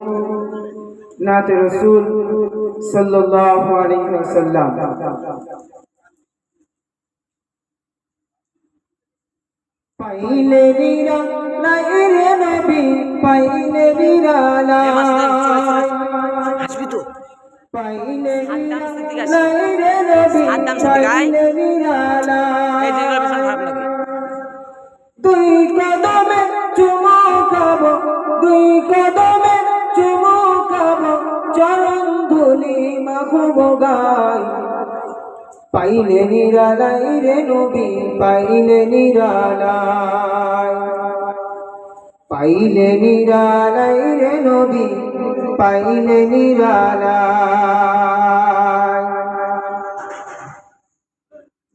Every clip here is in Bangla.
नाते रसूल सल्लल्लाहु अलैहि वसल्लम। पाइले नीरा लाइरे नबी पाइले नीरा আসবি তো पाइले नीरा लाइरे नबी पाइले नीरा এই যেগুলো ভীষণ খারাপ লাগে। দুই কদমে চুমু খাবো দুই কদমে চুমু খাবো চরণ ধুলি মাখবো গায় পাইলে নিরালাই রে নবী পাইলে নিরালাই পাইলে নিরালাই রে নবী পাইলে নিরালাই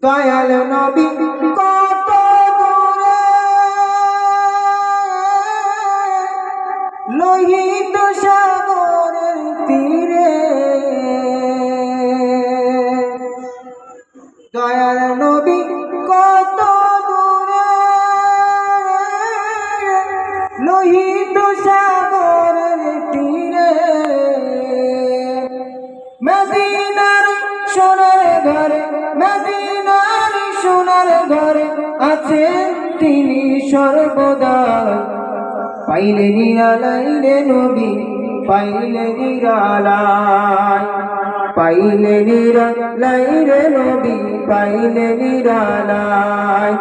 দয়াল নবী কত দূরে লোহিত সাগরের তীরে দয়াল নবী কত দূরে লোহিত সাগরের তীরে মদিনার সোনার ঘরে মদিনার সোনার ঘরে আছে তিনি সর্বদা পাইলে নিরালাই রে নবী পাইলে নিরালাই পাইলে নিরালাই রে নবী পাইলে নিরালাই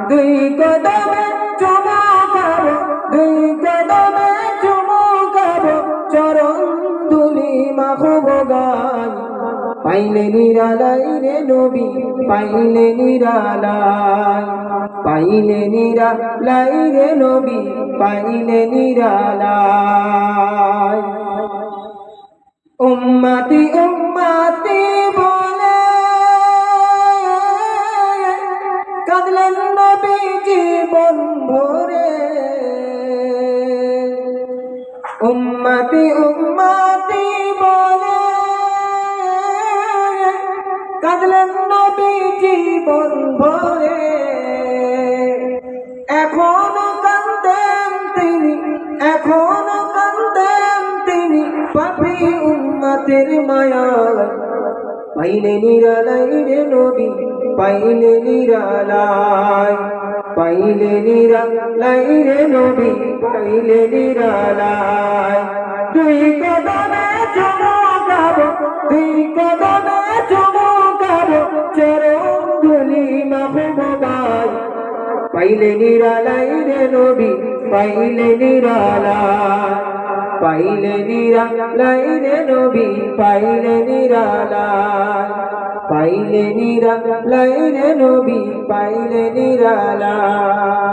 দুই কদমে চুমু খাবো দুই কদমে চুমু খাবো চরণ ধুলি মাখবো গায় পাইলে নিরালাই রে নবী পাইলে নিরালাই পাইলে নিরালাই রে নবী পাইলে নিরালাই উম্মতি উম্মতি বলে কাঁদলেন নবী জীবন ভরে উম্মতি উম্মতি বলে কাঁদলেন নবী জীবন ভরে এখনো কাঁদেন তিনি এখনো কাঁদেন তিনি পাপী উম্মতের মায়া পাইলে নিরালাই রে নবী পাইলে নিরালাই পাইলে নিরালাই রে নবী পাইলে নিরালাই দুই কদমে চুমু খাবো দুই কদমে চুমু খাবো চরণ ধুলি মাখবো গায় পাইলে নিরালাই রে নবী পাইলে নিরালাই পাইলে নিরালাই রে নবী পাইলে নিরালাই পাইলে নিরালাই রে নবী পাইলে নিরালাই।